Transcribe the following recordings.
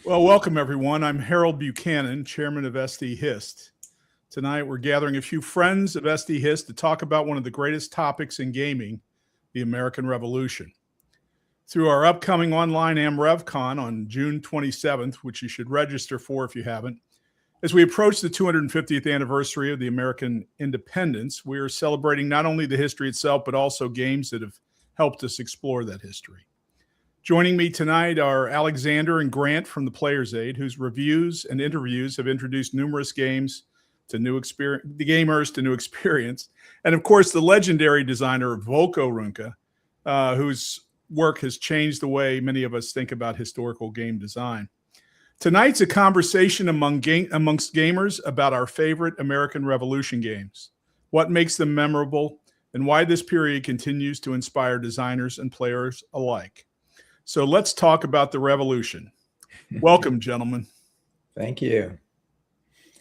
Well, welcome everyone. I'm Harold Buchanan, chairman of SD Hist. Tonight we're gathering a few friends of SD Hist to talk about one of the greatest topics in gaming, the American Revolution. Through our upcoming online AmRevCon on June 27th, which you should register for if you haven't, as we approach the 250th anniversary of the American independence, we are celebrating not only the history itself, but also games that have helped us explore that history. Joining me tonight are Alexander and Grant from the Player's Aid, whose reviews and interviews have introduced numerous games to new experience, the gamers to new experience, and of course the legendary designer Volko Runke, whose work has changed the way many of us think about historical game design. Tonight's a conversation amongst gamers about our favorite American Revolution games, what makes them memorable, and why this period continues to inspire designers and players alike. So let's talk about the Revolution. Welcome, gentlemen. Thank you.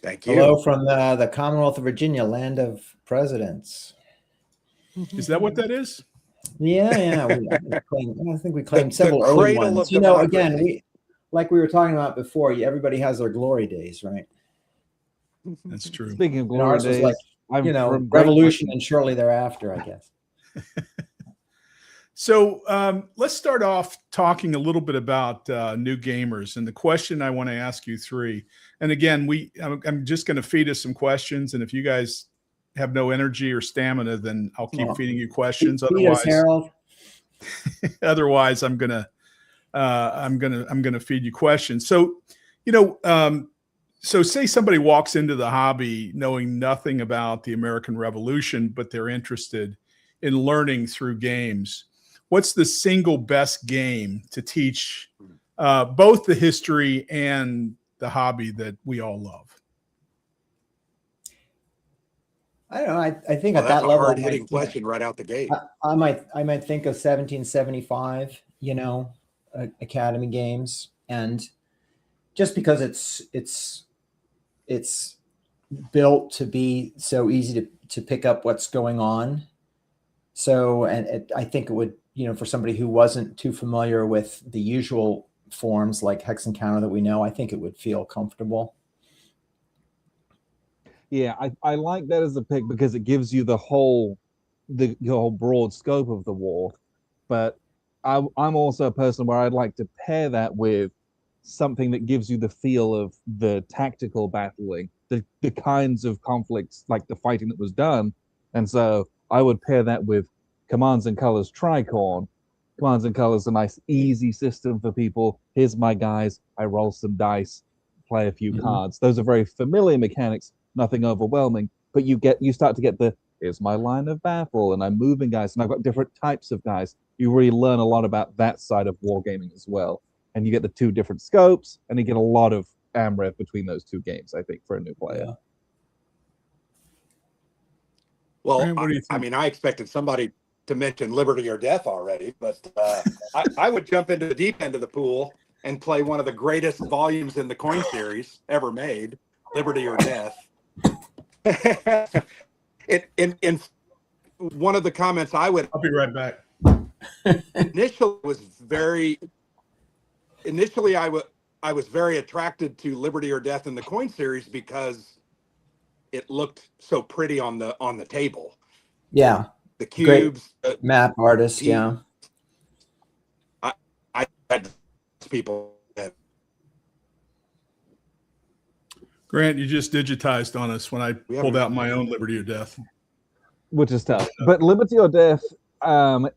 Thank you. Hello from the Commonwealth of Virginia, land of presidents. Is that what that is? Yeah. I think we claimed several early ones. You know, again, like we were talking about before, everybody has their glory days, right? That's true. Speaking of glory days, like, revolution and shortly thereafter, I guess. So let's start off talking a little bit about new gamers. And the question I want to ask you three, and again, I'm just going to feed us some questions. And if you guys have no energy or stamina, then I'll keep feeding you questions. Otherwise, I'm gonna feed you questions. So, so say somebody walks into the hobby knowing nothing about the American Revolution, but they're interested in learning through games. What's the single best game to teach both the history and the hobby that we all love? I don't know. I think at that level, hard-hitting question right out the gate. I might think of 1775. Academy games, and just because it's built to be so easy to pick up what's going on. So, and I think it would, for somebody who wasn't too familiar with the usual forms like hex and counter that we know, I think it would feel comfortable. Yeah, I like that as a pick because it gives you the whole broad scope of the war. But I'm also a person where I'd like to pair that with something that gives you the feel of the tactical battling, the kinds of conflicts, like the fighting that was done. And so I would pair that with Commands and Colors Tricorn. Commands and Colors, a nice, easy system for people. Here's my guys. I roll some dice, play a few cards. Those are very familiar mechanics, nothing overwhelming. But you start to get here's my line of battle, and I'm moving guys, and I've got different types of guys. You really learn a lot about that side of wargaming as well. And you get the two different scopes, and you get a lot of AmRev between those two games, I think, for a new player. Yeah. Well, I expected somebody to mention Liberty or Death already, but I would jump into the deep end of the pool and play one of the greatest volumes in the coin series ever made, Liberty or Death. In one of the comments I'll be right back. Initially I was very attracted to Liberty or Death in the coin series because it looked so pretty on the table. Yeah. The cubes, map artist, yeah. I had people that Grant, you just digitized on us when I pulled out my own Liberty or Death. Which is tough. But Liberty or Death, on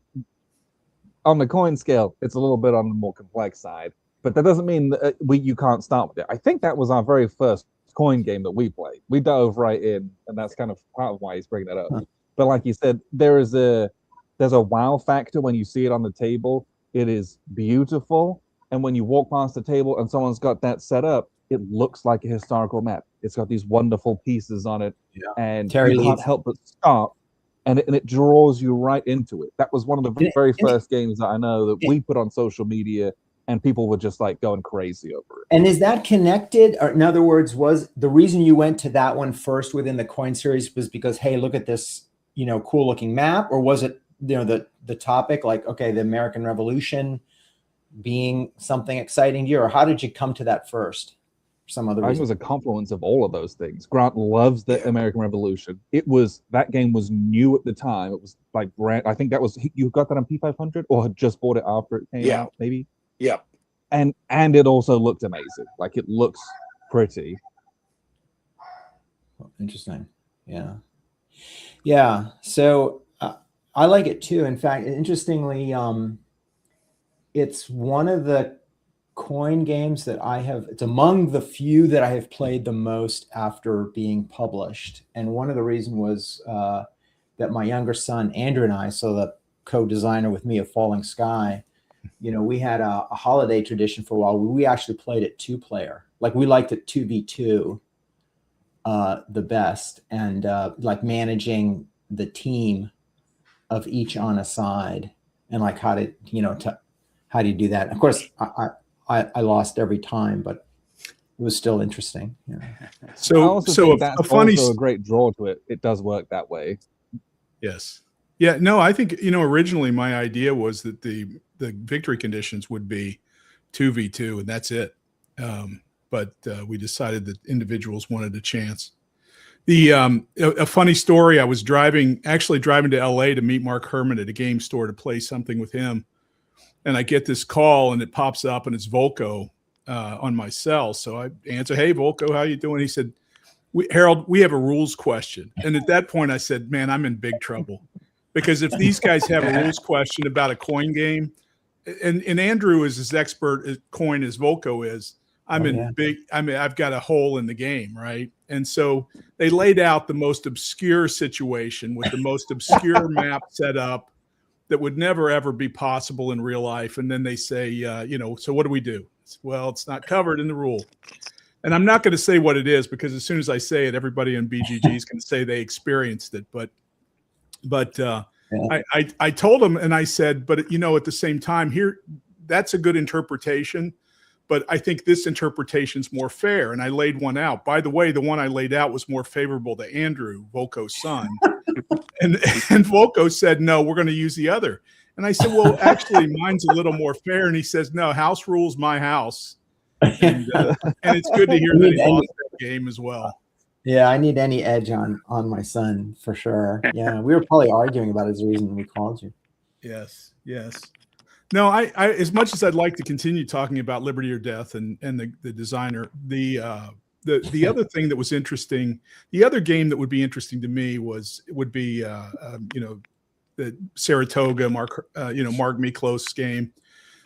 the coin scale, it's a little bit on the more complex side. But that doesn't mean that you can't start with it. I think that was our very first coin game that we played. We dove right in, and that's kind of part of why he's bringing that up. Huh. But like you said, there's a wow factor when you see it on the table. It is beautiful. And when you walk past the table and someone's got that set up, it looks like a historical map. It's got these wonderful pieces on it. Yeah. And you can't help but stop. And it draws you right into it. That was one of the very first games that I know that we put on social media, and people were just like going crazy over it. And is that connected? Or in other words, was the reason you went to that one first within the coin series was because, hey, look at this, cool looking map? Or was it, the topic, like, okay, the American Revolution being something exciting to you, or how did you come to that first? Some other I think it reason. was a confluence of all of those things. Grant loves the American Revolution. That game was new at the time. It was like I think you got that on P500 or had just bought it after it came out, maybe. Yeah. And it also looked amazing. Like, it looks pretty. Interesting. Yeah. So I like it too. In fact, interestingly, it's one of the coin games that it's among the few that I have played the most after being published. And one of the reasons was that my younger son, Andrew, and I, so the co-designer with me of Falling Sky, we had a holiday tradition for a while. We actually played it 2-player. Like, we liked it 2v2 the best, and like managing the team of each on a side, and like how do you do that? Of course, I lost every time, but it was still interesting. So that's a funny, also a great draw to it. It does work that way. Yes. Yeah. No, I think originally my idea was that the victory conditions would be 2v2, and that's it. But we decided that individuals wanted a chance. A funny story, I was driving to LA to meet Mark Herman at a game store to play something with him. And I get this call, and it pops up, and it's Volko on my cell. So I answer, "Hey, Volko, how you doing?" He said, "Harold, we have a rules question." And at that point I said, "Man, I'm in big trouble." Because if these guys have a rules question about a coin game, and Andrew is as expert at coin as Volko is, I've got a hole in the game, right? And so they laid out the most obscure situation with the most obscure map set up that would never, ever be possible in real life. And then they say, so what do we do? Well, it's not covered in the rule. And I'm not going to say what it is, because as soon as I say it, everybody in BGG is going to say they experienced it. But I told them, and I said, but at the same time, here, that's a good interpretation, but I think this interpretation's more fair. And I laid one out. By the way, the one I laid out was more favorable to Andrew, Volko's son. and Volko said, "No, we're going to use the other." And I said, "Well, actually, mine's a little more fair." And he says, "No, house rules my house." And it's good to hear that he lost that game as well. Yeah, I need any edge on my son for sure. Yeah, we were probably arguing about it as the reason we called you. Yes. No, I as much as I'd like to continue talking about Liberty or Death and the designer, the other thing that was interesting, the other game that would be interesting to me would be the Saratoga Mark Miklos game.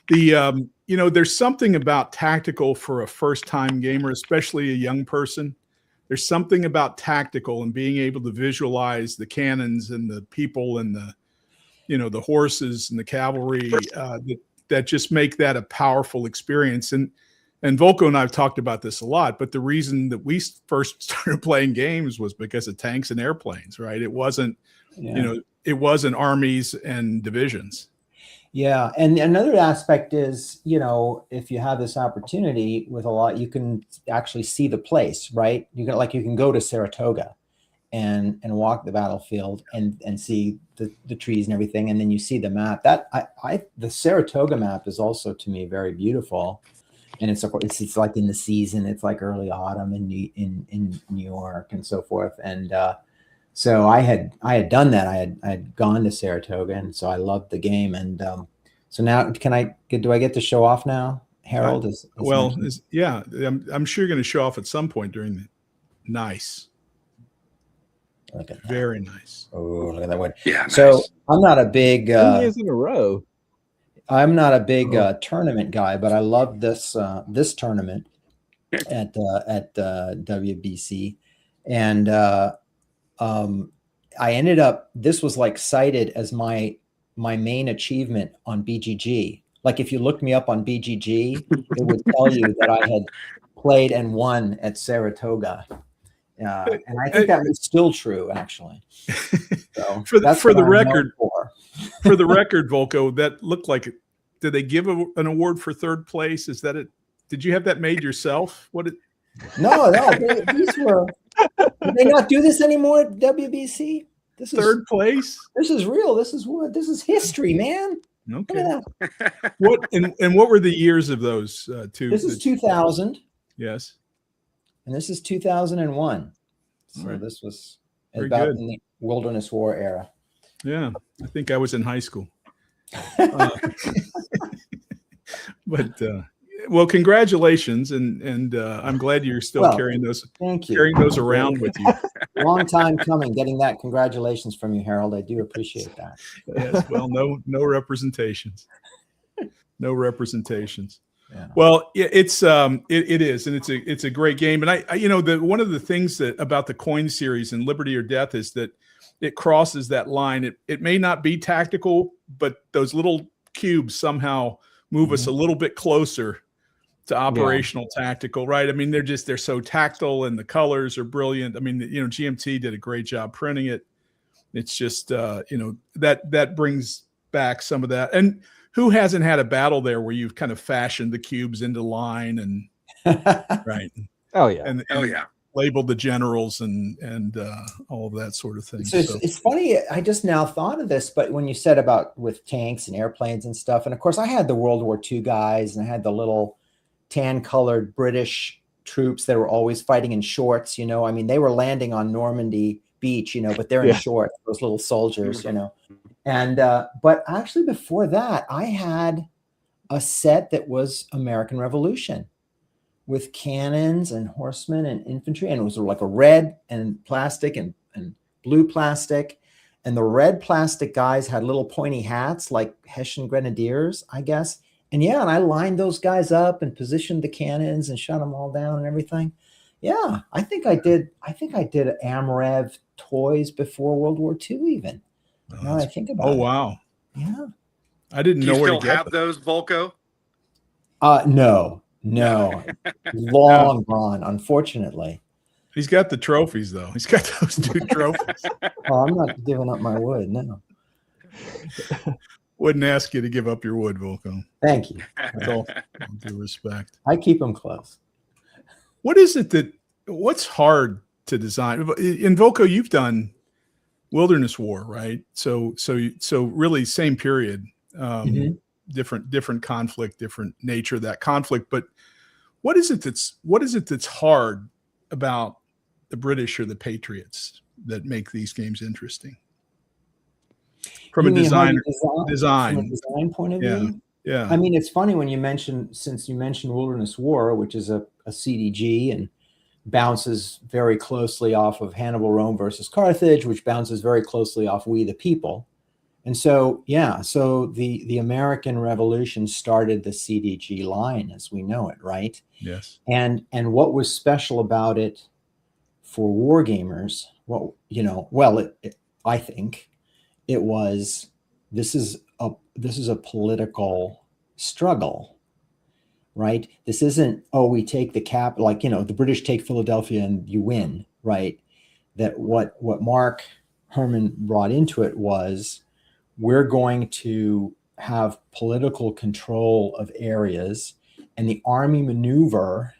There's something about tactical for a first-time gamer, especially a young person. There's something about tactical and being able to visualize the cannons and the people and the horses and the cavalry that just make that a powerful experience. And Volko and I have talked about this a lot, but the reason that we first started playing games was because of tanks and airplanes, right? It wasn't, it wasn't armies and divisions. Yeah. And another aspect is, if you have this opportunity with a lot, you can actually see the place, right? You can go to Saratoga and walk the battlefield and see the trees and everything. And then you see the map. The Saratoga map is also, to me, very beautiful. And it's like in the season, it's like early autumn in New York and so forth. And so I had done that. I had gone to Saratoga, and so I loved the game. And so now, do I get to show off now, Harold? I'm sure you're going to show off at some point during the nice. Look at that. Very nice. Oh, look at that one. Yeah. So nice. I'm not a big 2 years in a row. I'm not a big tournament guy, but I love this tournament at WBC, and I ended up. This was like cited as my main achievement on BGG. Like, if you looked me up on BGG, it would tell you that I had played and won at Saratoga. And I think that is still true, actually. So for the record, Volko, that looked like it. Did they give an award for third place? Is that it? Did you have that made yourself? No. These were. Did they not do this anymore at WBC? Third place. This is real. This is history, man. Okay. Yeah. What were the years of those two? This is 2000. Yes. And this is 2001. So Right. this was Very about good. in the Wilderness War era. Yeah, I think I was in high school. But well, congratulations, and I'm glad you're still carrying those around with you. Long time coming, getting that. Congratulations from you, Harold. I do appreciate that. Yes. Well, no representations. No representations. Yeah. Well, it's it is, and it's a great game. And I one of the things that about the coin series and Liberty or Death is that it crosses that line. It may not be tactical, but those little cubes somehow move us a little bit closer to operational tactical, right? I mean, they're so tactile, and the colors are brilliant. I mean, GMT did a great job printing it. It's just that brings back some of that. And who hasn't had a battle there where you've kind of fashioned the cubes into line and right? Oh yeah, and labeled the generals and all of that sort of thing. So it's funny. I just now thought of this, but when you said about with tanks and airplanes and stuff, and of course I had the World War II guys, and I had the little tan-colored British troops that were always fighting in shorts. I mean, they were landing on Normandy beach, but they're in shorts. Those little soldiers, And but actually, before that, I had a set that was American Revolution, with cannons and horsemen and infantry, and it was like a red and plastic and blue plastic, and the red plastic guys had little pointy hats like Hessian grenadiers, I guess. And and I lined those guys up and positioned the cannons and shot them all down and everything. Yeah, I think I did AmRev toys before World War II even. Now I think about it. Oh wow. Yeah. I didn't know where to get them. Do you still have those, Volko? No. Long gone, unfortunately. He's got the trophies, though. He's got those 2 trophies. Oh, I'm not giving up my wood, no. Wouldn't ask you to give up your wood, Volko. Thank you. With all due respect. I keep them close. What is it what's hard to design? In Volko, you've done Wilderness War, right? So really same period. Different conflict, different nature of that conflict. But what is it that's hard about the British or the Patriots that make these games interesting? From a design point of view? Yeah. I mean, it's funny since you mentioned Wilderness War, which is a CDG and bounces very closely off of Hannibal, Rome versus Carthage, which bounces very closely off We the People. And so, so the American Revolution started the CDG line as we know it, right? Yes. And what was special about it for war gamers? I think it was this is a political struggle, right? This isn't we take the cap, like the British take Philadelphia and you win, right? That what Mark Herman brought into it was, we're going to have political control of areas, and the army maneuver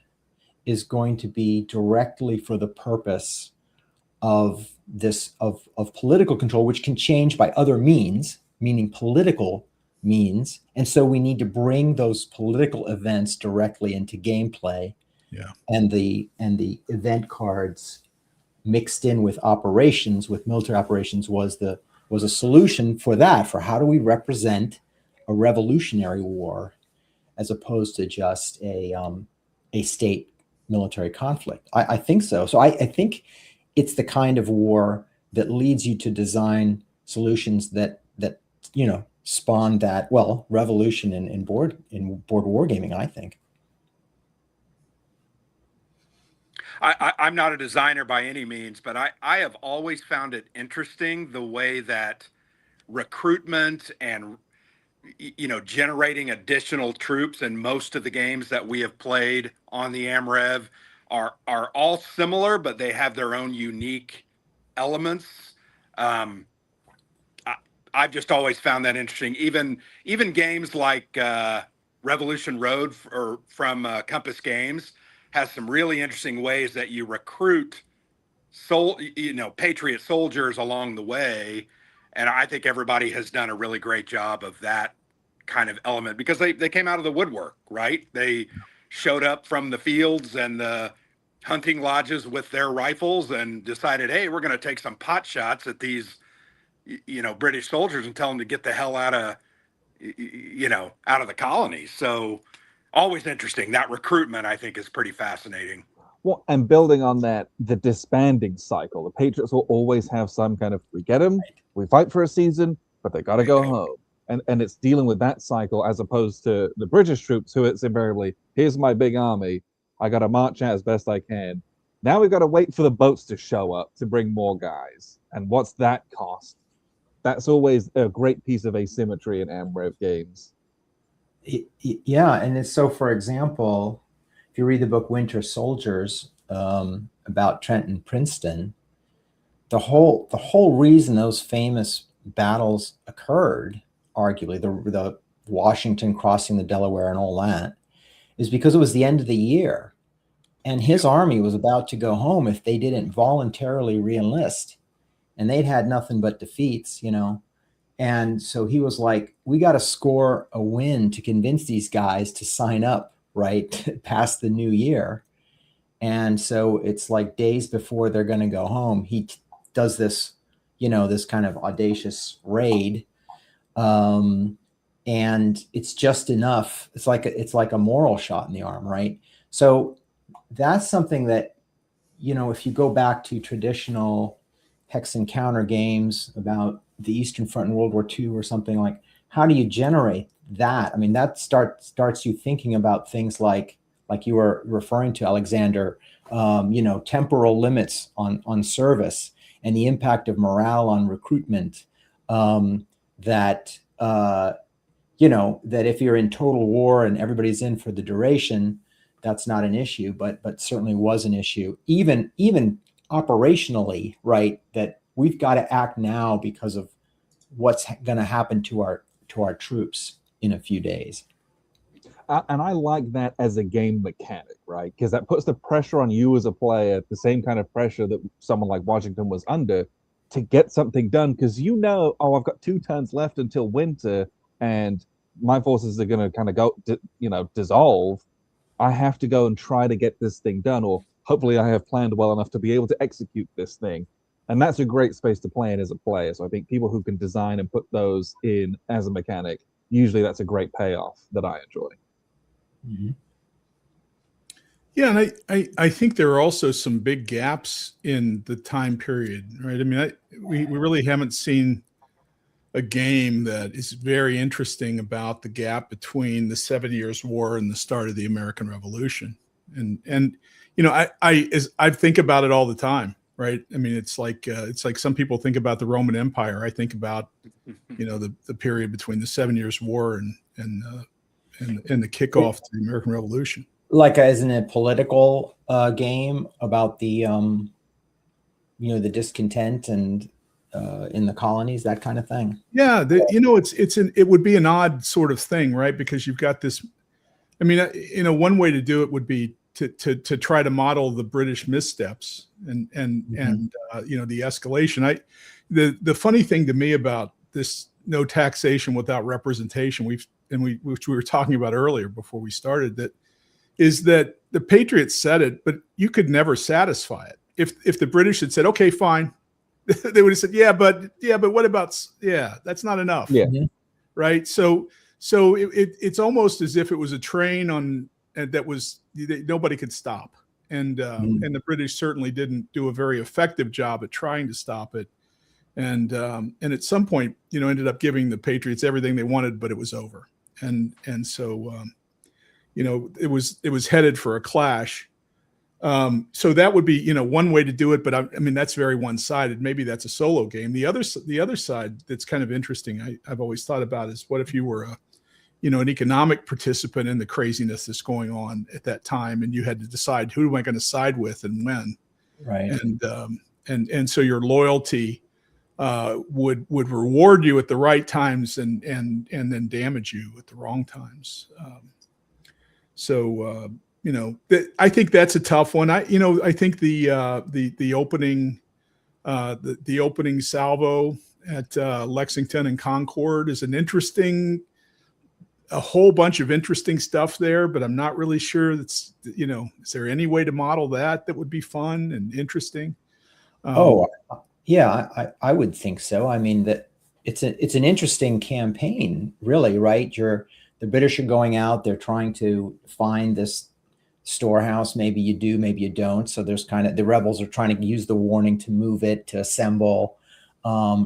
is going to be directly for the purpose of political control, which can change by other means, meaning political means. And so we need to bring those political events directly into gameplay. Yeah. And the event cards mixed in with military operations was a solution for that, for how do we represent a revolutionary war as opposed to just a state military conflict. I think so. So I think it's the kind of war that leads you to design solutions that spawn that revolution in board wargaming, I think. I'm not a designer by any means, but I have always found it interesting the way that recruitment and generating additional troops in most of the games that we have played on the AmRev are all similar, but they have their own unique elements. I've just always found that interesting. Even games like Revolution Road from Compass Games has some really interesting ways that you recruit Patriot soldiers along the way. And I think everybody has done a really great job of that kind of element because they came out of the woodwork, right? They showed up from the fields and the hunting lodges with their rifles and decided, hey, we're going to take some pot shots at these, British soldiers and tell them to get the hell out of, out of the colonies. So always interesting. That recruitment, I think, is pretty fascinating. Well, and building on that, the disbanding cycle. The Patriots will always have some kind of, we get them, we fight for a season, but they got to go home. And it's dealing with that cycle as opposed to the British troops, who it's invariably, here's my big army, I got to march out as best I can. Now we've got to wait for the boats to show up to bring more guys. And what's that cost? That's always a great piece of asymmetry in AmRev games. Yeah, and it's so, for example, if you read the book Winter Soldiers about Trenton Princeton, the whole reason those famous battles occurred, arguably the Washington crossing the Delaware and all that, is because it was the end of the year, and his army was about to go home if they didn't voluntarily reenlist, and they'd had nothing but defeats, and so he was like, we got to score a win to convince these guys to sign up right past the new year. And so it's like days before they're going to go home, he does this, this kind of audacious raid. And it's just enough. It's like a moral shot in the arm, right? So that's something that, if you go back to traditional hex and counter games about the Eastern Front in World War II or something, like, how do you generate that? I mean, that starts you thinking about things like you were referring to, Alexander, temporal limits on service and the impact of morale on recruitment. That if you're in total war and everybody's in for the duration, that's not an issue, but certainly was an issue, even operationally, right? That we've got to act now because of what's going to happen to our troops in a few days. And I like that as a game mechanic, right? Because that puts the pressure on you as a player, the same kind of pressure that someone like Washington was under, to get something done. Because I've got 2 turns left until winter, and my forces are going to kind of go, dissolve. I have to go and try to get this thing done, or hopefully I have planned well enough to be able to execute this thing. And that's a great space to play in as a player. So I think people who can design and put those in as a mechanic, usually that's a great payoff that I enjoy. Mm-hmm. Yeah, and I think there are also some big gaps in the time period, right? I mean, we really haven't seen a game that is very interesting about the gap between the 7 Years' War and the start of the American Revolution. And I think about it all the time, right? I mean, it's like some people think about the Roman Empire. I think about the period between the 7 Years' War and the kickoff to the American Revolution. Like, isn't it a political game about the the discontent and in the colonies, that kind of thing? Yeah, it would be an odd sort of thing, right? Because you've got this. I mean, one way to do it would be to try to model the British missteps and the escalation. The funny thing to me about this no taxation without representation, which we were talking about earlier before we started, is that the Patriots said it, but you could never satisfy it. If the British had said, okay, fine, they would have said, yeah, but what about, that's not enough. Yeah. Right. So it's almost as if it was a train that nobody could stop. And the British certainly didn't do a very effective job at trying to stop it. And at some point, ended up giving the Patriots everything they wanted, but it was over. And so, it was headed for a clash. So that would be, one way to do it. But I mean, that's very one-sided. Maybe that's a solo game. The other side that's kind of interesting, I've always thought about, is what if you were an economic participant in the craziness that's going on at that time, and you had to decide, who am I going to side with and when? Right. And so your loyalty would reward you at the right times and then damage you at the wrong times. I think that's a tough one. I think the opening salvo at Lexington and Concord is an interesting a whole bunch of interesting stuff there, but I'm not really sure that's, is there any way to model that would be fun and interesting? Yeah, I would think so. I mean, that it's an interesting campaign, really, right? The British are going out, they're trying to find this storehouse. Maybe you do, maybe you don't. So there's the rebels are trying to use the warning to move it, to assemble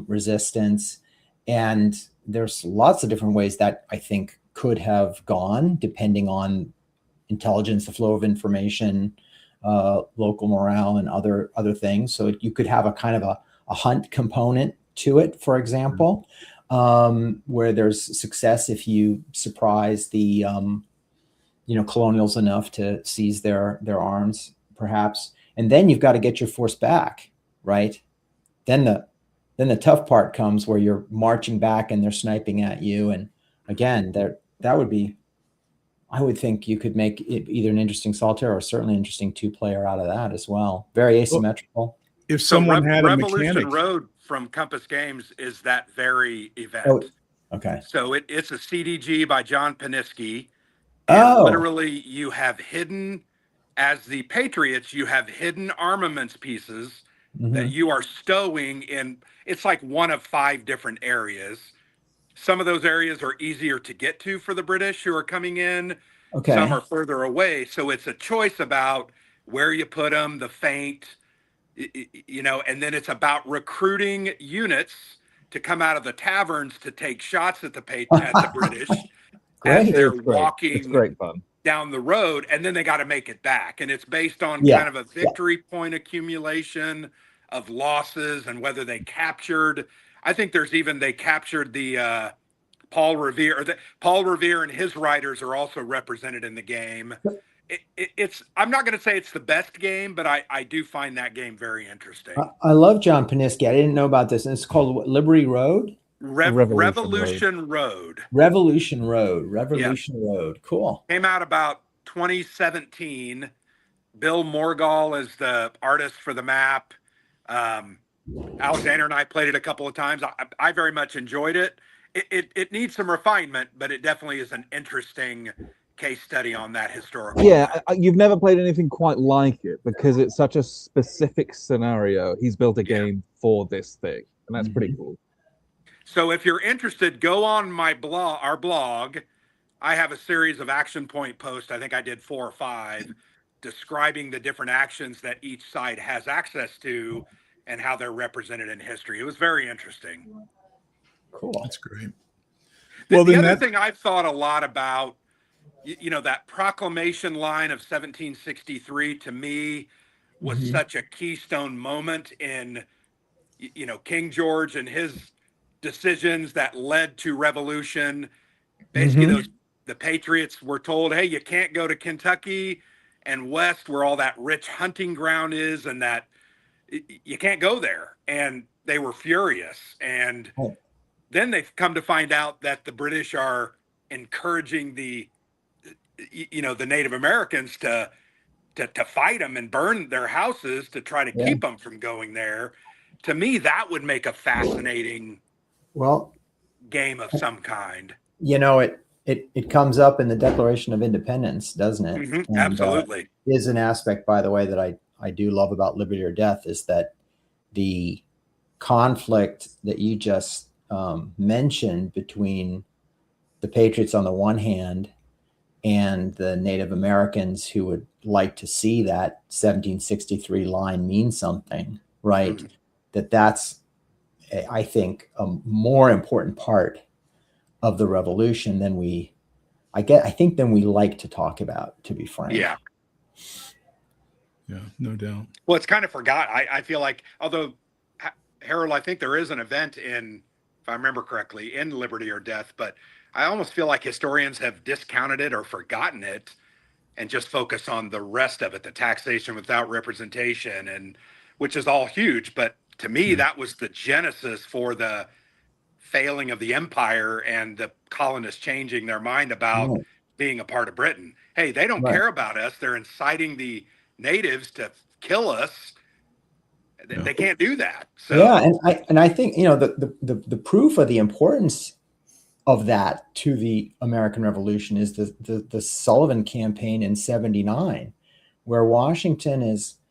resistance. And there's lots of different ways that I think could have gone, depending on intelligence, the flow of information, local morale, and other things. So you could have a kind of a hunt component to it, for example, where there's success if you surprise the colonials enough to seize their arms, perhaps. And then you've got to get your force back, right? Then the tough part comes, where you're marching back and they're sniping at you. And again, that would be, I would think you could make it either an interesting solitaire or certainly interesting 2-player out of that as well. Very asymmetrical. If someone had a Revolution mechanic. Road from Compass Games is that very event. Oh, okay. So it's a CDG by John Paniski. And literally, you have hidden, as the Patriots, you have hidden armaments pieces that you are stowing in. It's like one of 5 different areas. Some of those areas are easier to get to for the British who are coming in. Okay. Some are further away. So it's a choice about where you put them, the feint, and then it's about recruiting units to come out of the taverns to take shots at the British. As they're walking it's great fun down the road, and then they got to make it back. And it's based on kind of a victory point accumulation of losses and whether they captured. I think they captured the Paul Revere. Paul Revere and his riders are also represented in the game. I'm not going to say it's the best game, but I do find that game very interesting. I love John Paniski. I didn't know about this. And it's called Liberty Road? Revolution Road. Revolution Road. Cool. Came out about 2017. Bill Morgall is the artist for the map. Alexander and I played it a couple of times. I very much enjoyed it. It needs some refinement, but it definitely is an interesting case study on that historical. Yeah, you've never played anything quite like it because it's such a specific scenario. He's built a game for this thing, and that's pretty cool. So if you're interested, go on our blog. I have a series of action point posts. I think I did 4 or 5 describing the different actions that each side has access to and how they're represented in history. It was very interesting. Cool. That's great. The other thing I've thought a lot about, that proclamation line of 1763 to me was such a keystone moment in, King George and his decisions that led to revolution. Basically, the Patriots were told, hey, you can't go to Kentucky and west where all that rich hunting ground is, and that you can't go there. And they were furious. And then they've come to find out that the British are encouraging the Native Americans to fight them and burn their houses to try to keep them from going there. To me, that would make a fascinating game of some kind. It comes up in the Declaration of Independence, doesn't it? And, absolutely. Is an aspect, by the way, that I do love about Liberty or Death, is that the conflict that you just mentioned between the Patriots on the one hand and the Native Americans who would like to see that 1763 line mean something, right? That's, I think, a more important part of the revolution than we like to talk about, to be frank. Yeah, no doubt. Well, it's kind of forgot. I feel like, although, Harold, I think there is an event in, if I remember correctly, in Liberty or Death, but I almost feel like historians have discounted it or forgotten it and just focus on the rest of it, the taxation without representation, and which is all huge. But to me, that was the genesis for the failing of the empire and the colonists changing their mind about being a part of Britain. Hey, they don't care about us. They're inciting the natives to kill us. They can't do that. So and I think the proof of the importance of that to the American Revolution is the Sullivan campaign in '79, where Washington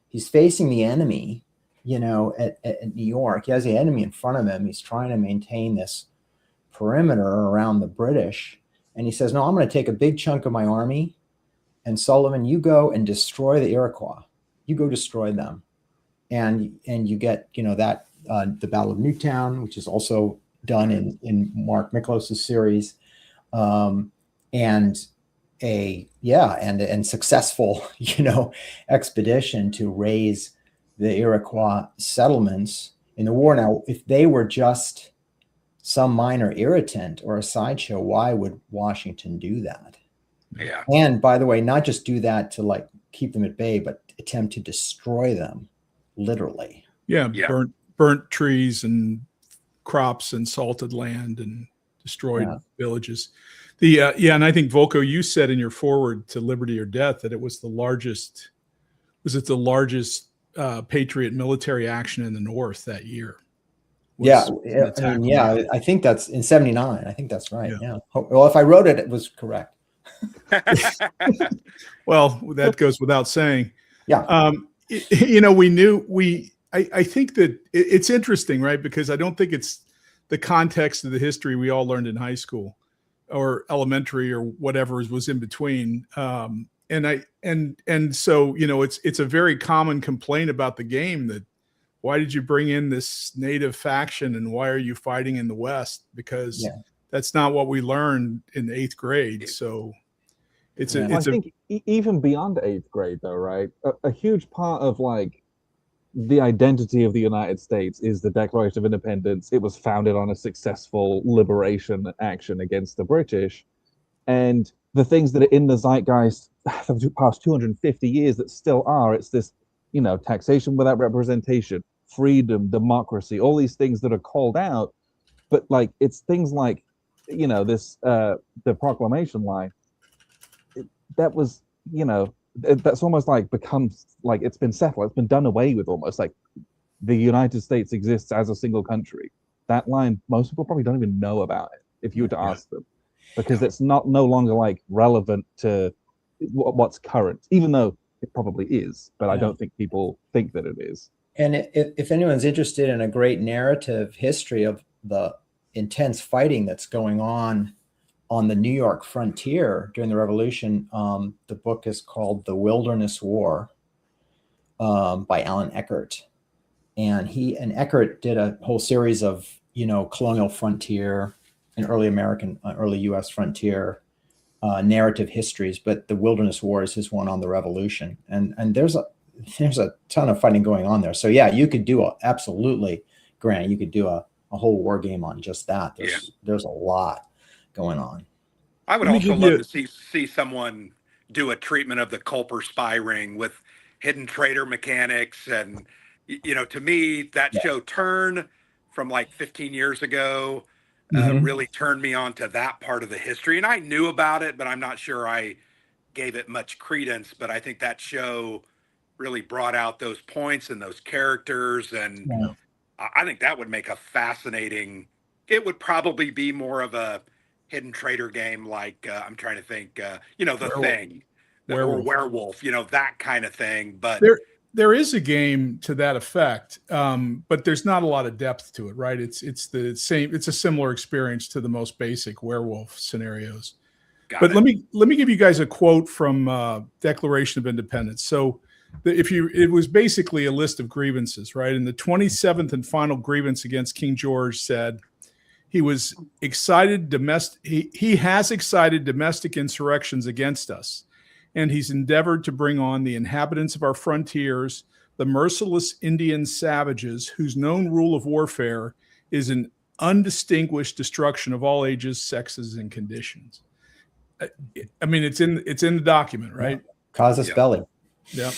he's facing the enemy, at New York. He has the enemy in front of him. He's trying to maintain this perimeter around the British. And he says, no, I'm going to take a big chunk of my army. And Sullivan, you go and destroy the Iroquois. You go destroy them. And you get, that the Battle of Newtown, which is also done in Mark Miklos' series. And successful, expedition to raise the Iroquois settlements in the war. Now, if they were just some minor irritant or a sideshow, why would Washington do that? Yeah. And by the way, not just do that to keep them at bay, but attempt to destroy them, literally. Yeah. Burnt trees and crops and salted land and destroyed villages. And I think, Volko, you said in your foreword to Liberty or Death that it was the largest Patriot military action in the North that year. I think that's in '79. I think that's right. Yeah. Well, if I wrote it, it was correct. Well, that goes without saying. Yeah. I think that it's interesting, right? Because I don't think it's the context of the history we all learned in high school or elementary or whatever was in between. So it's a very common complaint about the game that why did you bring in this native faction and why are you fighting in the West? Because that's not what we learned in 8th grade. So I think even beyond 8th grade though, right? A huge part of the identity of the United States is the Declaration of Independence. It was founded on a successful liberation action against the British. And the things that are in the zeitgeist for the past 250 years that still are, it's this, taxation without representation, freedom, democracy, all these things that are called out. But it's things like, the proclamation line, that was, that's almost becomes it's been settled. It's been done away with almost. The United States exists as a single country. That line, most people probably don't even know about it if you were to ask them, because it's no longer relevant to what's current, even though it probably is. But I don't think people think that it is. And if anyone's interested in a great narrative history of the intense fighting that's going on the New York frontier during the Revolution, the book is called The Wilderness War by Alan Eckert. And Eckert did a whole series of, colonial frontier and early U.S. frontier narrative histories, but the Wilderness War is his one on the Revolution. And there's a ton of fighting going on there. So yeah, you could do absolutely, Grant, you could do a whole war game on just that. There's a lot going on. I would also love to see someone do a treatment of the Culper spy ring with hidden traitor mechanics. And, to me, that show Turn from 15 years ago really turned me on to that part of the history. And I knew about it, but I'm not sure I gave it much credence. But I think that show really brought out those points and those characters. And I think that would make a fascinating, it would probably be more of a hidden traitor game, I'm trying to think, The Thing, or Werewolf, that kind of thing. But there is a game to that effect, but there's not a lot of depth to it, right? It's the same. It's a similar experience to the most basic werewolf scenarios. Let me give you guys a quote from Declaration of Independence. So it was basically a list of grievances, right? And the 27th and final grievance against King George said, he has excited domestic insurrections against us, and he's endeavored to bring on the inhabitants of our frontiers, the merciless Indian savages whose known rule of warfare is an undistinguished destruction of all ages, sexes, and conditions. I mean, it's in the document, right? Casus belli. Yeah.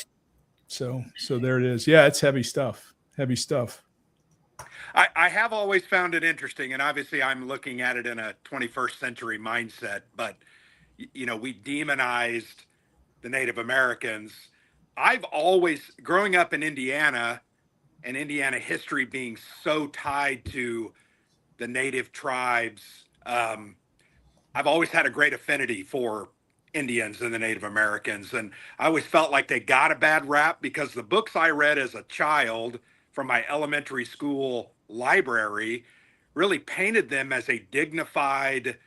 So there it is. Yeah, it's heavy stuff. Heavy stuff. I have always found it interesting, and obviously I'm looking at it in a 21st century mindset, but, we demonized the Native Americans. I've always, growing up in Indiana, and Indiana history being so tied to the native tribes, I've always had a great affinity for Indians and the Native Americans. And I always felt like they got a bad rap because the books I read as a child from my elementary school library really painted them as a dignified,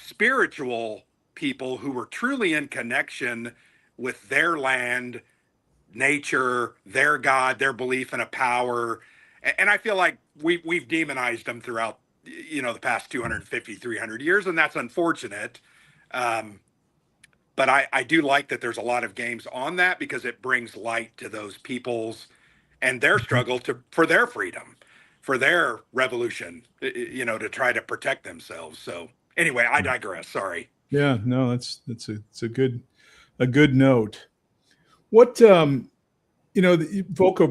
spiritual people who were truly in connection with their land, nature, their God, their belief in a power. And I feel like we've demonized them throughout, the past 250, 300 years, and that's unfortunate. But I do like that there's a lot of games on that because it brings light to those peoples and their struggle for their freedom, for their revolution, to try to protect themselves. So anyway, I digress. Sorry. Yeah, no, it's a good note. What Volko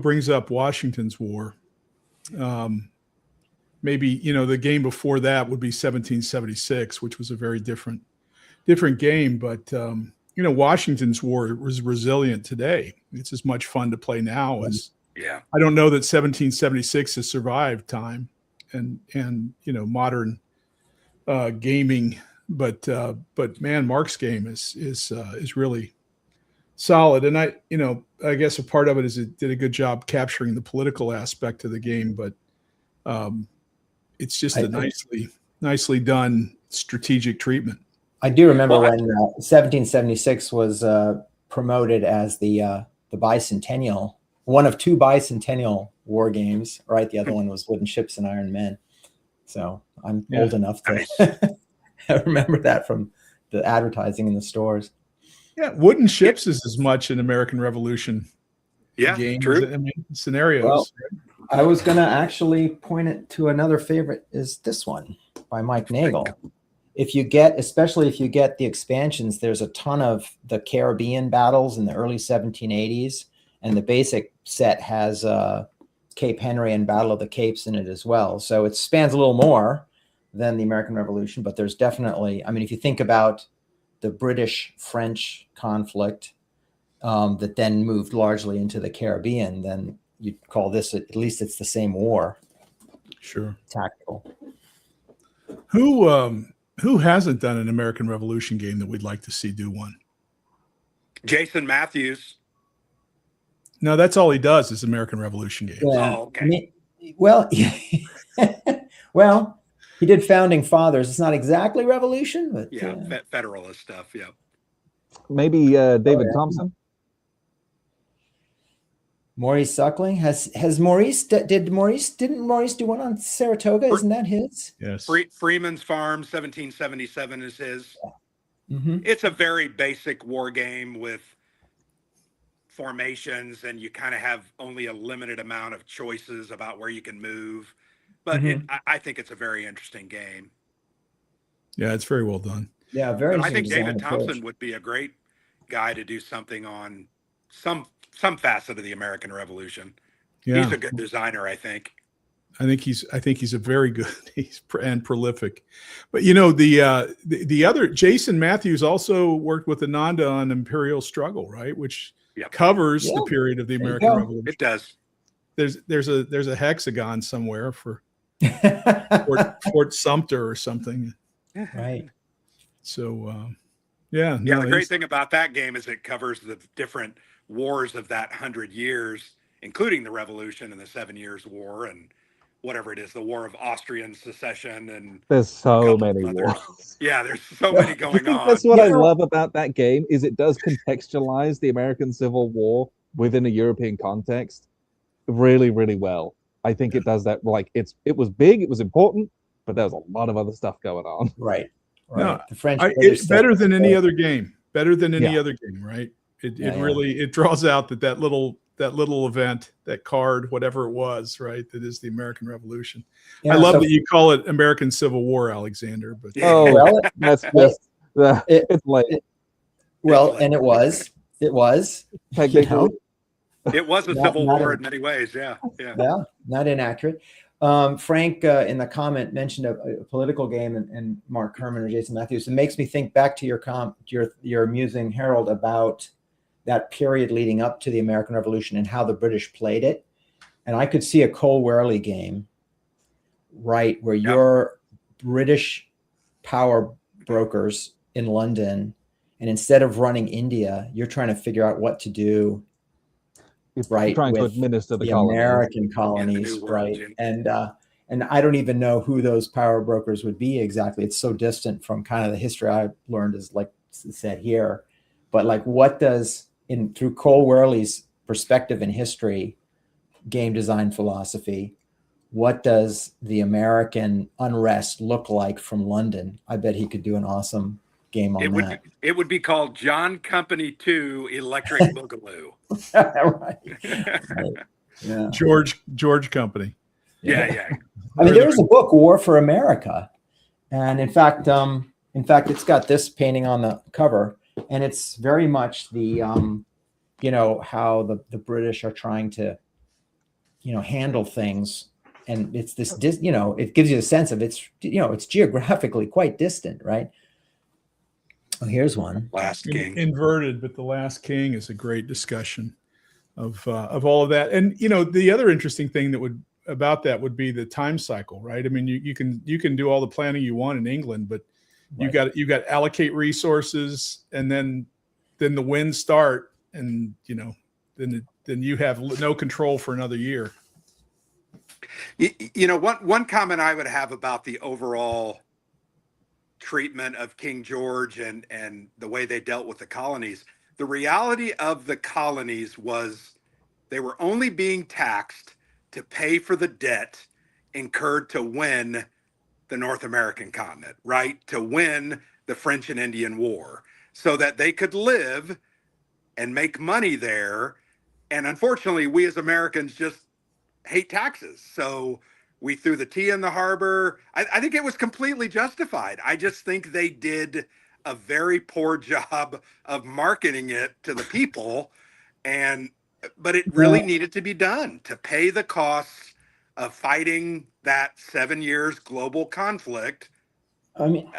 brings up Washington's War. Maybe the game before that would be 1776, which was a very different game. But Washington's War was resilient today. It's as much fun to play now as I don't know that 1776 has survived time and modern gaming. But man, Mark's game is really solid. And I guess a part of it is it did a good job capturing the political aspect of the game, but it's just a nicely done strategic treatment. I do remember when 1776 was promoted as the bicentennial, one of two bicentennial war games, right? The other one was Wooden Ships and Iron Men. So I'm old enough to remember that from the advertising in the stores. Yeah, Wooden Ships is as much an American Revolution game true. Scenarios. Well, I was going to actually point it to another favorite is this one by Mike Nagel. Especially if you get the expansions, there's a ton of the Caribbean battles in the early 1780s, and the basic set has Cape Henry and Battle of the Capes in it as well. So it spans a little more than the American Revolution, but there's definitely, if you think about the British-French conflict that then moved largely into the Caribbean, then you'd call this, at least it's the same war. Sure. Tactical. Who hasn't done an American Revolution game that we'd like to see do one? Jason Matthews. No, that's all he does is American Revolution games. Yeah. Oh, okay. Well, he did Founding Fathers. It's not exactly revolution, but Federalist stuff. Yeah. Maybe David Thompson. Maurice Suckling didn't Maurice do one on Saratoga? Isn't that his? Yes. Freeman's Farm 1777 is his. Yeah. Mm-hmm. It's a very basic war game with formations, and you kind of have only a limited amount of choices about where you can move. But I think it's a very interesting game. Yeah, it's very well done. Yeah, very. I think David Thompson would be a great guy to do something on some facet of the American Revolution. Yeah. He's a good designer, I think. I think he's a very good and prolific. But the other Jason Matthews also worked with Ananda on Imperial Struggle, right? Which covers the period of the American Revolution. It does. There's a hexagon somewhere for Fort Sumter or something. Right. So the great thing about that game is it covers the different wars of that 100 years, including the Revolution and the 7 Years' War and whatever it is, the War of Austrian Secession, and there's so many wars. Yeah, there's so many going on. That's what I love about that game is it does contextualize the American Civil War within a European context really, really well. I think it does that. It was big, it was important, but there was a lot of other stuff going on. Right. No, the French. It's better than any other game. Better than any other game, right? It really draws out that little event, that card, whatever it was, right? That is the American Revolution. Yeah, I love that you call it American Civil War, Alexander. But that's just it's late. And it was. It was a civil war in many ways. Yeah, not inaccurate. Frank in the comment mentioned a political game and Mark Herman or Jason Matthews. It makes me think back to your musing, Harold, about that period leading up to the American Revolution and how the British played it. And I could see a Cole Wehrle game, right, where your British power brokers in London, and instead of running India, you're trying to figure out what to do. Right, trying to with administer the American colonies. colonies, right? And I don't even know who those power brokers would be exactly. It's so distant from kind of the history I've learned, is like said here. But like, what does, through Cole Wehrle's perspective in history, game design philosophy, what does the American unrest look like from London? I bet he could do an awesome game on that. It would be called John Company 2 Electric Boogaloo. Right. Yeah. George Company. Yeah. I mean, there was a book, War for America, and in fact, it's got this painting on the cover, and it's very much the, how the British are trying to, handle things, and it's this, it gives you a sense of it's geographically quite distant, right? Oh, here's one. Last King. Inverted, but The Last King is a great discussion of all of that. And the other interesting thing about that would be the time cycle, right? I mean, you can do all the planning you want in England, but you got to allocate resources, and then the winds start, and then you have no control for another year. One comment I would have about the overall treatment of King George and the way they dealt with the colonies, the reality of the colonies was they were only being taxed to pay for the debt incurred to win the North American continent, right? To win the French and Indian War, so that they could live and make money there. And unfortunately, we as Americans just hate taxes. So we threw the tea in the harbor. I think it was completely justified. I just think they did a very poor job of marketing it to the people. But it really needed to be done to pay the costs of fighting that 7 years global conflict. I mean,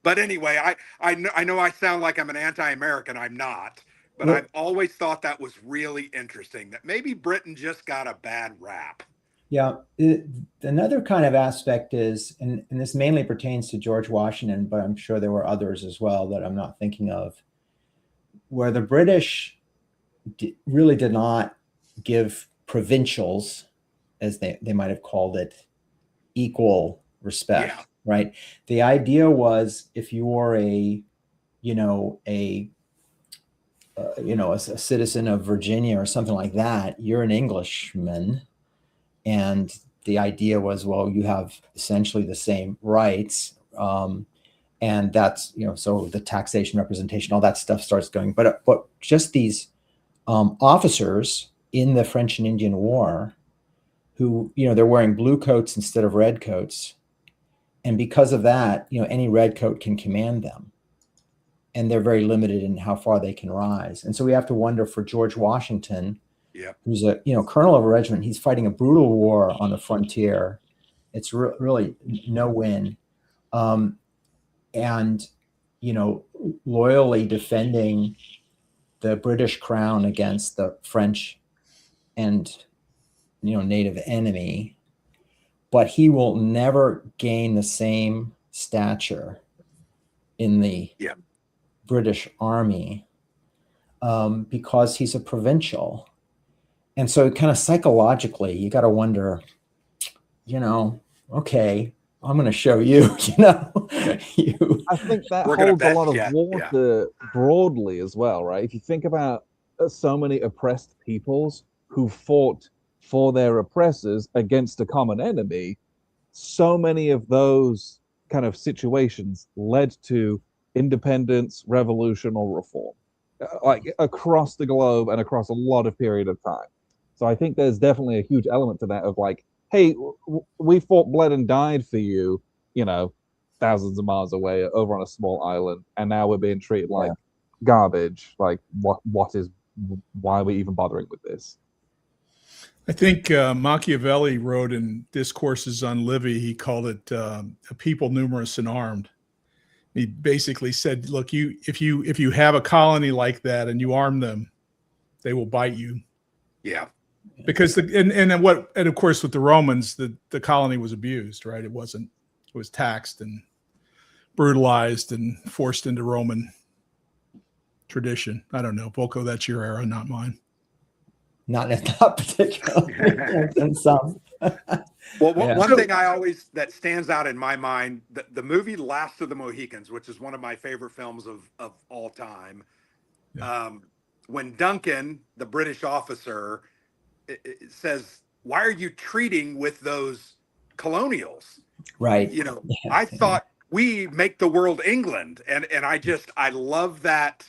but anyway, I know I sound like I'm an anti-American. I'm not, but I've always thought that was really interesting, that maybe Britain just got a bad rap. Yeah. Another kind of aspect is, and this mainly pertains to George Washington, but I'm sure there were others as well that I'm not thinking of, where the British really did not give provincials, as they might have called it, equal respect, right? The idea was, if you were a citizen of Virginia or something like that, you're an Englishman. And the idea was, well, you have essentially the same rights. And that's, so the taxation, representation, all that stuff starts going. But just these officers in the French and Indian War who, they're wearing blue coats instead of red coats. And because of that, any red coat can command them. And they're very limited in how far they can rise. And so we have to wonder, for George Washington, who's a colonel of a regiment, he's fighting a brutal war on the frontier. It's really no win. And loyally defending the British crown against the French and native enemy, but he will never gain the same stature in the British army because he's a provincial. And so kind of psychologically, you got to wonder, okay, I'm going to show you, I think that holds a lot of water broadly as well, right? If you think about so many oppressed peoples who fought for their oppressors against a common enemy, so many of those kind of situations led to independence, revolution, or reform, like across the globe and across a lot of period of time. So I think there's definitely a huge element to that of like, hey, we fought, bled, and died for you, thousands of miles away over on a small island, and now we're being treated like garbage. Like, why are we even bothering with this? I think Machiavelli wrote in Discourses on Livy, he called it a people numerous and armed. He basically said, look, if you have a colony like that and you arm them, they will bite you. Yeah. Because and of course with the Romans, the colony was abused, right? It was taxed, and brutalized and forced into Roman tradition. I don't know, Volko, that's your era, not mine. Not particularly. And some. Well, one thing that stands out in my mind, the movie Last of the Mohicans, which is one of my favorite films of all time. Yeah. When Duncan, the British officer, it says, "Why are you treating with those colonials?" Right. I thought we make the world England, and I love that,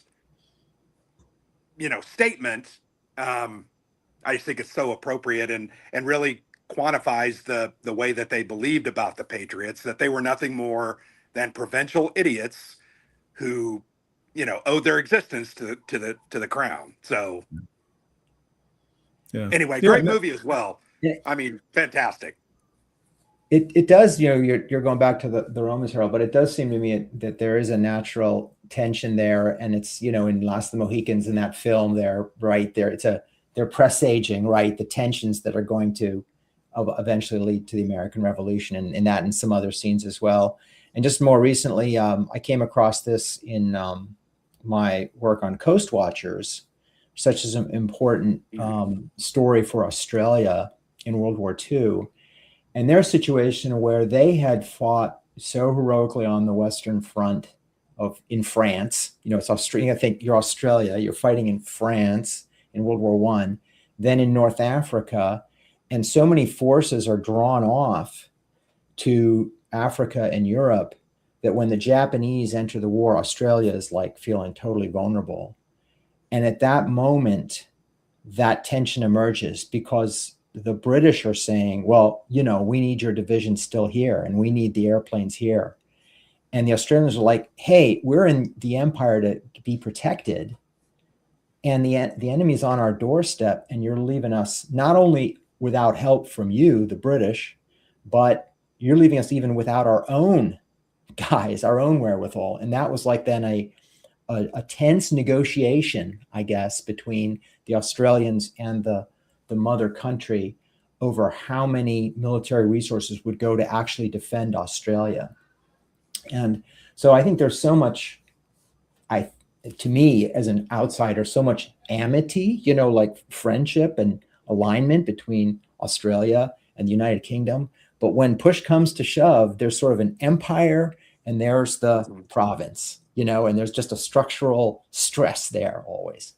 statement. I just think it's so appropriate and really quantifies the way that they believed about the Patriots, that they were nothing more than provincial idiots who, owed their existence to the crown. So anyway, great movie as well. Yeah. I mean, fantastic. It does, you're going back to the Romans, Harold, but it does seem to me that there is a natural tension there. And it's, in Last of the Mohicans, in that film there, right there, they're presaging, right, the tensions that are going to eventually lead to the American Revolution, and that and some other scenes as well. And just more recently, I came across this in my work on Coast Watchers, such as an important story for Australia in World War II. And their situation where they had fought so heroically on the Western Front in France, it's Australia. I think you're Australia, you're fighting in France in World War I, then in North Africa, and so many forces are drawn off to Africa and Europe that when the Japanese enter the war, Australia is like feeling totally vulnerable. And at that moment, that tension emerges because the British are saying, well, we need your division still here, and we need the airplanes here. And the Australians are like, hey, we're in the empire to be protected, and the enemy's on our doorstep, and you're leaving us not only without help from you, the British, but you're leaving us even without our own guys, our own wherewithal. And that was like then a tense negotiation, I guess, between the Australians and the mother country over how many military resources would go to actually defend Australia. And so I think there's so much, to me as an outsider, so much amity, like friendship and alignment between Australia and the United Kingdom. But when push comes to shove, there's sort of an empire and there's the province, and there's just a structural stress there always.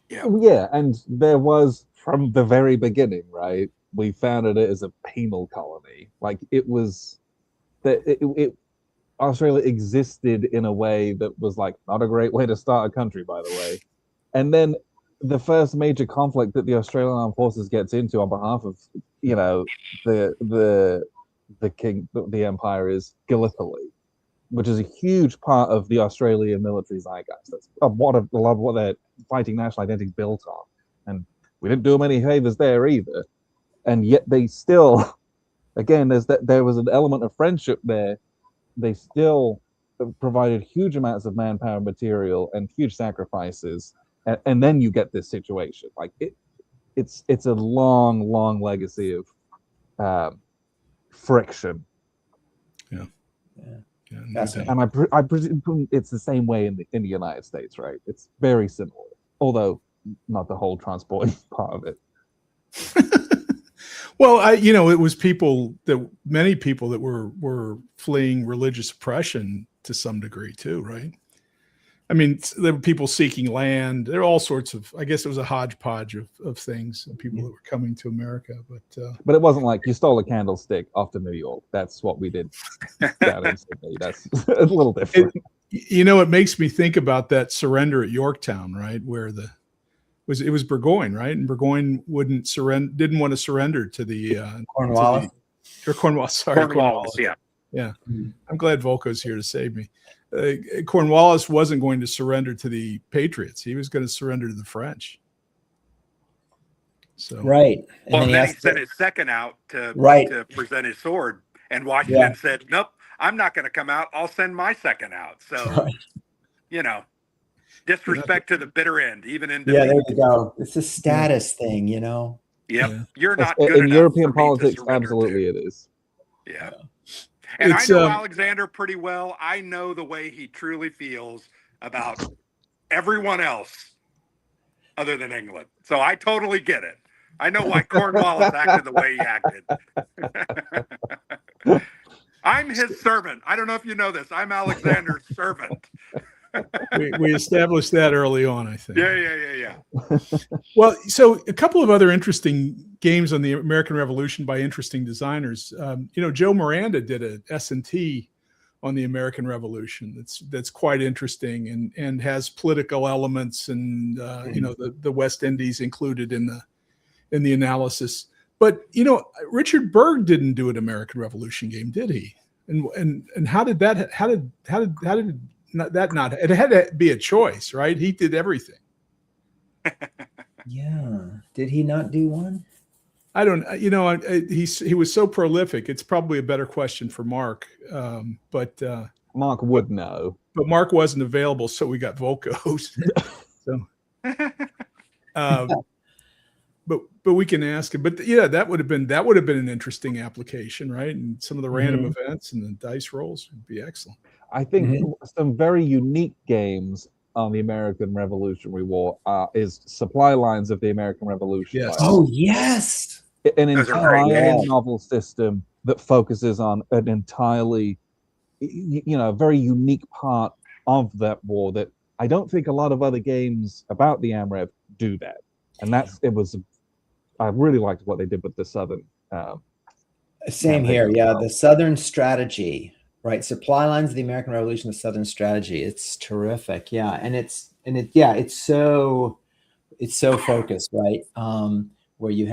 Yeah. And there was, from the very beginning, right? We founded it as a penal colony. Like it was that Australia existed in a way that was like not a great way to start a country, by the way. And then the first major conflict that the Australian Armed Forces gets into on behalf of, the empire is Gallipoli, which is a huge part of the Australian military zeitgeist. That's a lot of what their fighting national identity is built on. And we didn't do them any favors there either. And yet they still, again, there was an element of friendship there. They still provided huge amounts of manpower, material, and huge sacrifices. And then you get this situation. Like it's a long legacy of friction. Yeah. And I presume it's the same way in the United States, right? It's very similar, although not the whole transporting part of it. Well, it was many people that were fleeing religious oppression to some degree too, right? I mean, there were people seeking land. There were all sorts of, I guess it was a hodgepodge of things, people that were coming to America. But it wasn't like you stole a candlestick off to New York. That's what we did down in Sydney. That's a little different. It makes me think about that surrender at Yorktown, right? Where it was Burgoyne, right? And Burgoyne didn't want to surrender to the Cornwallis. Cornwallis. Yeah. Mm-hmm. I'm glad Volko's here to save me. Cornwallis wasn't going to surrender to the Patriots. He was going to surrender to the French. So right. And then he sent his second out to present his sword, and Washington said, "Nope, I'm not going to come out. I'll send my second out." So, disrespect to the bitter end, even in defeat. Yeah, there you go. It's a status thing, Yep. You're not good in enough European for me to politics. surrender Absolutely, to. it is. Yeah. And I know Alexander pretty well. I know the way he truly feels about everyone else other than England. So I totally get it. I know why Cornwallis acted the way he acted. I'm his servant. I don't know if you know this. I'm Alexander's servant. we established that early on, I think. Yeah. Well, so a couple of other interesting games on the American Revolution by interesting designers. Joe Miranda did a S&T on the American Revolution that's quite interesting and has political elements and the West Indies included in the analysis. But Richard Berg didn't do an American Revolution game, did he? And how did that not it had to be a choice, right? He did everything. Yeah. Did he not do one? I don't, he was so prolific. It's probably a better question for Mark. But Mark would know. But Mark wasn't available, so we got Volkos. So, but we can ask him. But yeah, that would have been an interesting application, right? And some of the random events and the dice rolls would be excellent. I think some very unique games on the American Revolutionary War is Supply Lines of the American Revolution. Yes. Oh, yes. An entire novel system that focuses on an entirely, very unique part of that war that I don't think a lot of other games about the AmRev do that. And I really liked what they did with the Southern. Same here. Yeah. The Southern strategy. Right, Supply Lines of the American Revolution, the Southern Strategy. It's terrific, yeah, and it's so focused, right? Where you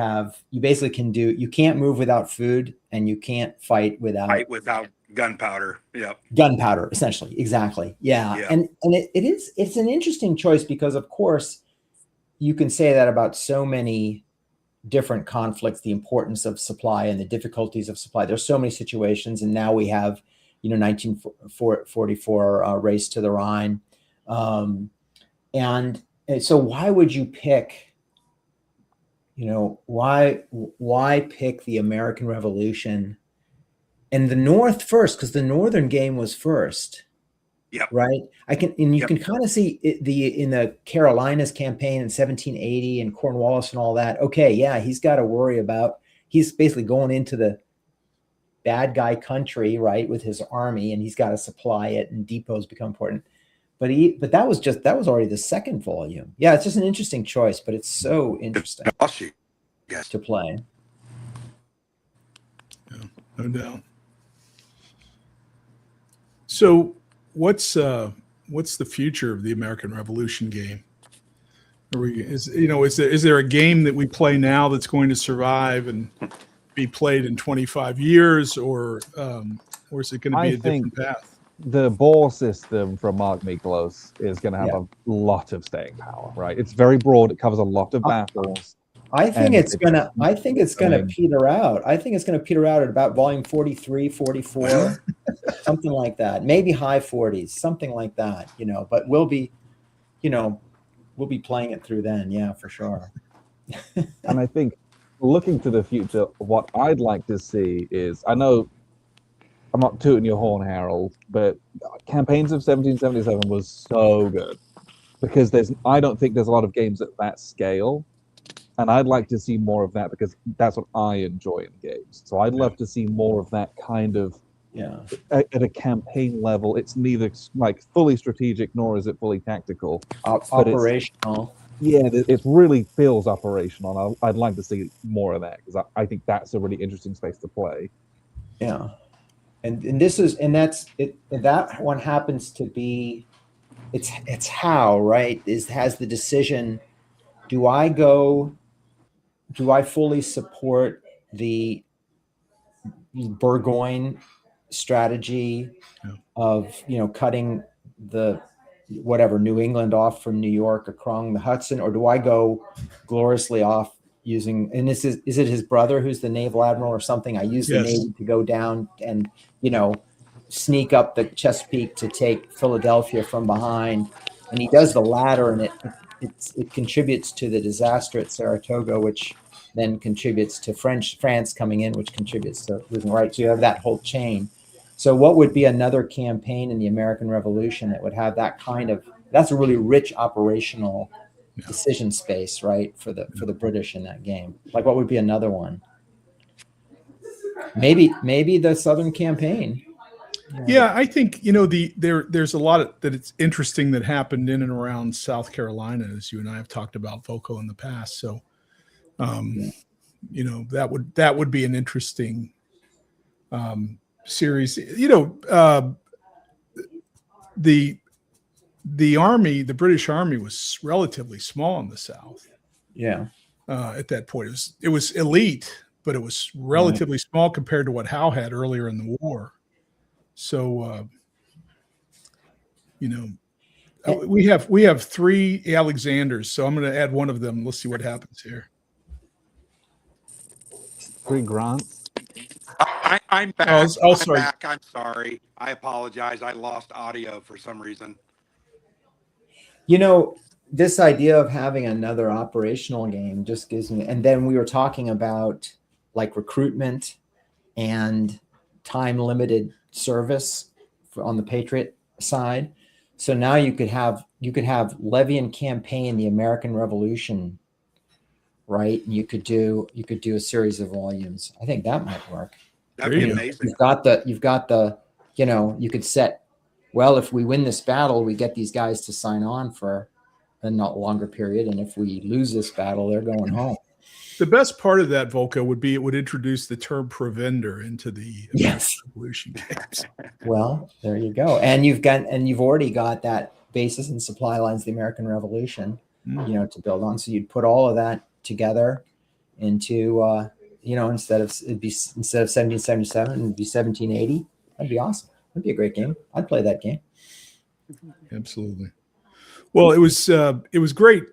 basically you can't move without food, and you can't fight without gunpowder. Yeah, gunpowder, essentially, exactly, yeah. And it's an interesting choice because, of course, you can say that about so many different conflicts, the importance of supply and the difficulties of supply. There's so many situations, and now we have 1944 race to the Rhine. And so why would you pick, why pick the American Revolution and the North first? Because the Northern game was first. Yeah. Right. You can kind of see in the Carolinas campaign in 1780 and Cornwallis and all that. Okay. Yeah. He's basically going into the bad guy country, right, with his army, and he's got to supply it, and depots become important. But that was already the second volume. Yeah, it's just an interesting choice, but it's so interesting to play. Yeah, no doubt. So, what's the future of the American Revolution game? Is there a game that we play now that's going to survive and be played in 25 years, or is it going to be a different path? The ball system from Mark Miklos is going to have a lot of staying power, right? It's very broad. It covers a lot of battles. I think it's going to peter out. I think it's going to peter out at about volume 43, 44, something like that. Maybe high 40s, something like that, but we'll be playing it through then. Yeah, for sure. And I think, looking to the future, what I'd like to see is, I know I'm not tooting your horn, Harold, but Campaigns of 1777 was so good because I don't think there's a lot of games at that scale, and I'd like to see more of that because that's what I enjoy in games. So I'd love to see more of that kind of at a campaign level. It's neither like fully strategic nor is it fully tactical. Operational. Yeah, it really feels operational. I'd like to see more of that because I think that's a really interesting space to play. Yeah, and that's it. That one happens to be, it's how, right? Has the decision. Do I fully support the Burgoyne strategy of cutting the New England off from New York along the Hudson, or do I go gloriously off using, and is it his brother who's the naval admiral or something? I use the Navy to go down and sneak up the Chesapeake to take Philadelphia from behind, and he does the latter, and it contributes to the disaster at Saratoga, which then contributes to France coming in, which contributes to losing, right? So you have that whole chain. So what would be another campaign in the American Revolution that would have that kind of, that's a really rich operational decision space, right? For the British in that game. Like what would be another one? Maybe the Southern Campaign. Yeah, I think, there's a lot that it's interesting that happened in and around South Carolina, as you and I have talked about Voco in the past. So, that would be an interesting series. The army, the British Army, was relatively small in the South. Yeah. At that point, it was elite, but it was relatively small compared to what Howe had earlier in the war. So, we have 3 Alexanders. So I'm going to add one of them. Let's see what happens here. 3 Grants. I'm back. I'm sorry. Back. I'm sorry. I apologize. I lost audio for some reason. This idea of having another operational game just gives me, and then we were talking about like recruitment and time limited service on the Patriot side. So now you could have levy and campaign the American Revolution, right? And you could do a series of volumes. I think that might work. That'd be amazing. You've got the you could set, well, if we win this battle, we get these guys to sign on for a not longer period, and if we lose this battle, they're going home. The best part of that, Volko, would be it would introduce the term provender into the Revolution games. Well, there you go. And you've already got that basis and supply lines, the American Revolution, to build on. So you'd put all of that together into, instead of 1777, it'd be 1780. That'd be awesome. That'd be a great game. I'd play that game. Absolutely. Well, it was great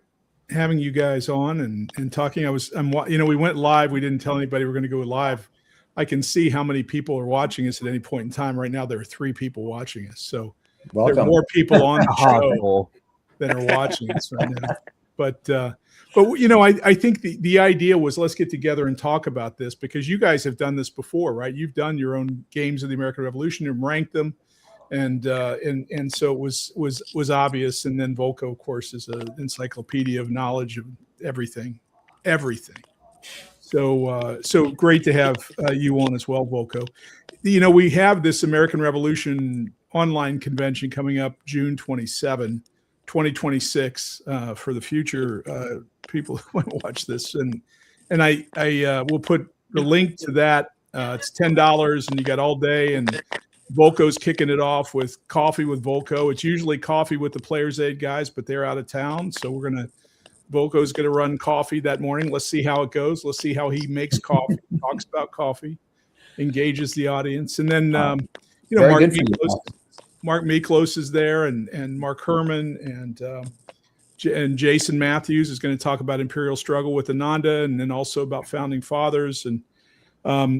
having you guys on and talking. We went live. We didn't tell anybody we're going to go live. I can see how many people are watching us at any point in time. Right now, there are 3 people watching us. So Welcome. there are more people on the show than are watching us right now. But I think the idea was, let's get together and talk about this, because you guys have done this before, right? You've done your own games of the American Revolution and ranked them. And so it was obvious. And then Volko, of course, is an encyclopedia of knowledge of everything. So great to have you on as well, Volko. We have this American Revolution online convention coming up June 27, 2026, for the future people who want to watch this. And I will put the link to that. It's $10 and you got all day, and Volko's kicking it off with Coffee with Volko. It's usually Coffee with the Players Aid guys, but they're out of town. So Volko's going to run coffee that morning. Let's see how it goes. Let's see how he makes coffee, talks about coffee, engages the audience. And then, Mark Miklos is there, and Mark Herman and Jason Matthews is going to talk about Imperial Struggle with Ananda, and then also about Founding Fathers. And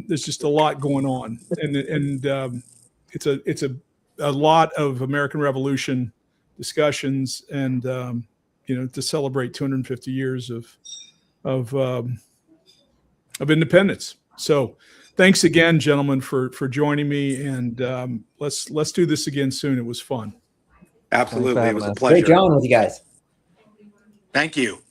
there's just a lot going on. And it's a lot of American Revolution discussions, and to celebrate 250 years of independence. So thanks again, gentlemen, for joining me, and let's do this again soon. It was fun. Absolutely, it was a pleasure. Great job with you guys. Thank you.